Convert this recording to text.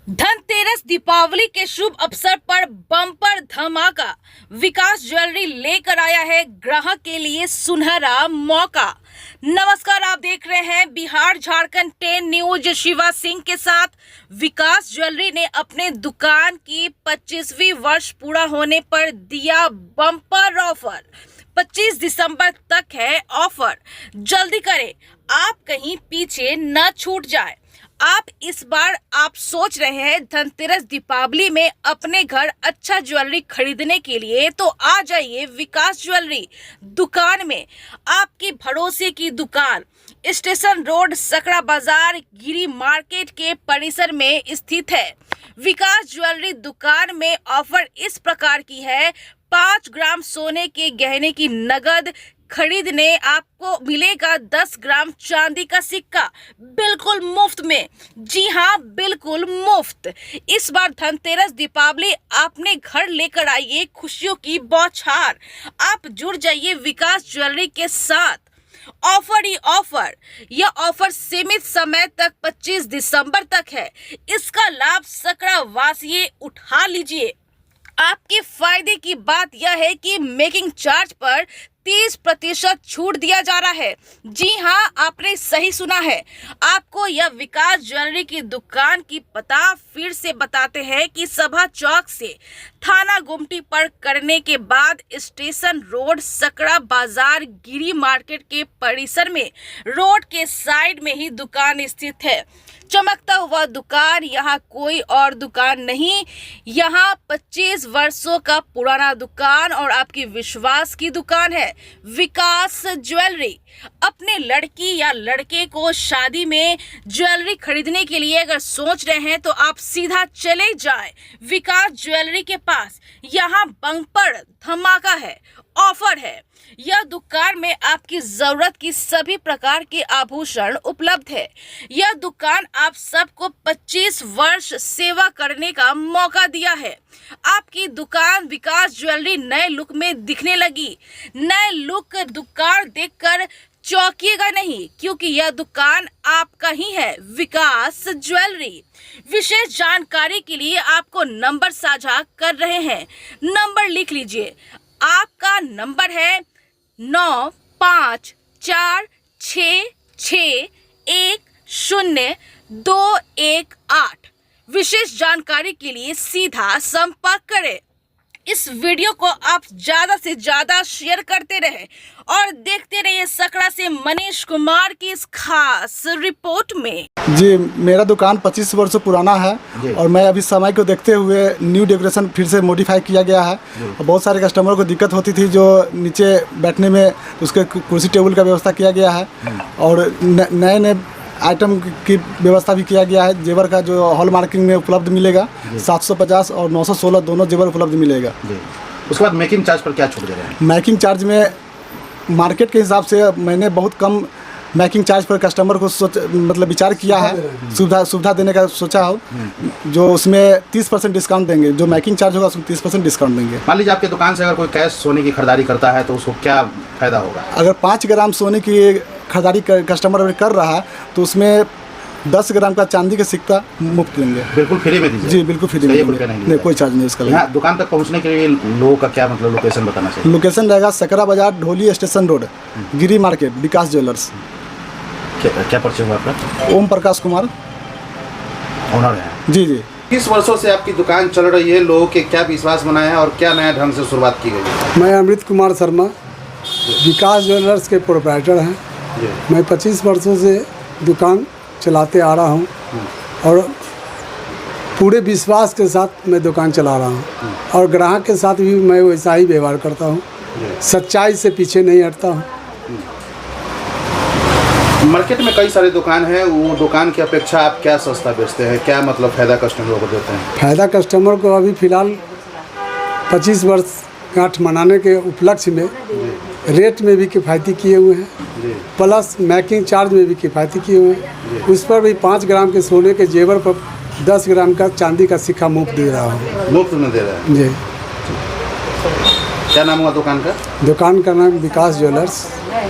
धनतेरस दीपावली के शुभ अवसर पर बम्पर धमाका विकास ज्वेलरी लेकर आया है ग्राहक के लिए सुनहरा मौका। नमस्कार, आप देख रहे हैं बिहार झारखंड 10 न्यूज शिवा सिंह के साथ। विकास ज्वेलरी ने अपने दुकान की 25वीं वर्ष पूरा होने पर दिया बम्पर ऑफर। 25 दिसंबर तक है ऑफर, जल्दी करें, आप कहीं पीछे न छूट जाए। इस बार आप सोच रहे हैं धनतेरस दीपावली में अपने घर अच्छा ज्वेलरी खरीदने के लिए, तो आ जाइए विकास ज्वेलरी दुकान में। आपकी भरोसे की दुकान स्टेशन रोड, सकरा बाजार, गिरी मार्केट के परिसर में स्थित है। विकास ज्वेलरी दुकान में ऑफर इस प्रकार की है। 5 ग्राम सोने के गहने की नगद खरीदने आपको मिलेगा 10 ग्राम चांदी का सिक्का बिल्कुल मुफ्त में। जी हाँ, बिल्कुल मुफ्त। इस बार धनतेरस दीपावली अपने घर लेकर आइए खुशियों की बौछार। आप जुड़ जाइए विकास ज्वेलरी के साथ। ऑफर ही ऑफर। यह ऑफर सीमित समय तक 25 दिसंबर तक है। इसका लाभ सकरा वासिये उठा लीजिए। आपके फायदे की बात यह है कि मेकिंग चार्ज पर 30% छूट दिया जा रहा है। जी हाँ, आपने सही सुना है। आपको यह विकास ज्वेलरी की दुकान की पता फिर से बताते हैं कि सभा चौक से थाना गुमटी पर करने के बाद स्टेशन रोड, सकरा बाजार, गिरी मार्केट के परिसर में रोड के साइड में ही दुकान स्थित है। चमकता हुआ दुकान, यहाँ कोई और दुकान नहीं। यहाँ 25 वर्षों का पुराना दुकान और आपकी विश्वास की दुकान है विकास ज्वेलरी। अपने लड़की या लड़के को शादी में ज्वेलरी खरीदने के लिए अगर सोच रहे हैं तो आप सीधा चले जाएं विकास ज्वेलरी के पास। यहाँ बम्पर धमाका है, ऑफर है। यह दुकान में आपकी जरूरत की सभी प्रकार के आभूषण उपलब्ध है। यह दुकान आप सबको 25 वर्ष सेवा करने का मौका दिया है। आपकी दुकान विकास ज्वेलरी नए लुक में दिखने लगी। नए लुक दुकान देखकर चौंकिएगा नहीं, क्योंकि यह दुकान आपका ही है विकास ज्वेलरी। विशेष जानकारी के लिए आपको नंबर साझा कर रहे हैं। नंबर लिख लीजिए। आपका नंबर है 9546610218। विशेष जानकारी के लिए सीधा संपर्क करें। इस वीडियो को आप ज्यादा से ज्यादा शेयर करते रहें और देखते रहिए सकरा से मनीष कुमार की इस खास रिपोर्ट में। जी, मेरा दुकान 25 वर्षों पुराना है और मैं अभी समय को देखते हुए न्यू डेकोरेशन फिर से मॉडिफाई किया गया है। और बहुत सारे कस्टमर को दिक्कत होती थी जो नीचे बैठने में, उसके कुर्सी टेबल का व्यवस्था किया गया है और नए नए आइटम की व्यवस्था भी किया गया है। जेवर का जो हॉल मार्किंग में उपलब्ध मिलेगा 750 और 916 दोनों जेवर उपलब्ध मिलेगा। उसके बाद मेकिंग चार्ज पर क्या छूट दे रहे हैं? मेकिंग चार्ज में मार्केट के हिसाब से मैंने बहुत कम मेकिंग चार्ज पर कस्टमर को विचार किया है। सुविधा देने का सोचा हो, जो उसमें 30% डिस्काउंट देंगे। जो मेकिंग चार्ज होगा उसमें 30% डिस्काउंट देंगे। मान लीजिए आपके दुकान से अगर कोई कैश सोने की खरीदारी करता है तो उसको क्या फायदा होगा? अगर 5 ग्राम सोने की खरीदारी कस्टमर कर रहा है तो उसमें 10 ग्राम का चांदी का सिक्का मुफ्त देंगे। बिल्कुल फ्री में दीजिए? जी, बिल्कुल फ्री में। नहीं, कोई चार्ज नहीं उसका। यहाँ दुकान तक पहुँचने के लिए लोगों का क्या लोकेशन बताना चाहिए? लोकेशन रहेगा सकरा बाजार, ढोली स्टेशन रोड, गिरी मार्केट, विकास ज्वेलर्स। क्या परिचय हुआ आपका? ओम प्रकाश कुमार, ऑनर है। जी जी। 30 वर्षों से आपकी दुकान चल रही है, लोगों के क्या विश्वास बनाए हैं और क्या नया ढंग से शुरुआत की गई है? मैं अमृत कुमार शर्मा विकास ज्वेलर्स के प्रोप्राइटर हैं। मैं 25 वर्षों से दुकान चलाते आ रहा हूं और पूरे विश्वास के साथ मैं दुकान चला रहा हूं और ग्राहक के साथ भी मैं वैसा ही व्यवहार करता हूं। सच्चाई से पीछे नहीं हटता हूं। मार्केट में कई सारे दुकान हैं, वो दुकान की अपेक्षा आप क्या सस्ता बेचते हैं? क्या फायदा कस्टमर को देते हैं? फायदा कस्टमर को अभी फ़िलहाल 25 वर्ष गांठ मनाने के उपलक्ष्य में रेट में भी किफ़ायती किए हुए हैं, प्लस मेकिंग चार्ज में भी किफ़ायती किए हुए हैं। उस पर भी 5 ग्राम के सोने के जेवर पर 10 ग्राम का चांदी का सिक्का मुफ्त दे रहा हूँ। मुफ्त में दे रहा है जी। क्या नाम हुआ दुकान का? दुकान का नाम विकास ज्वेलर्स।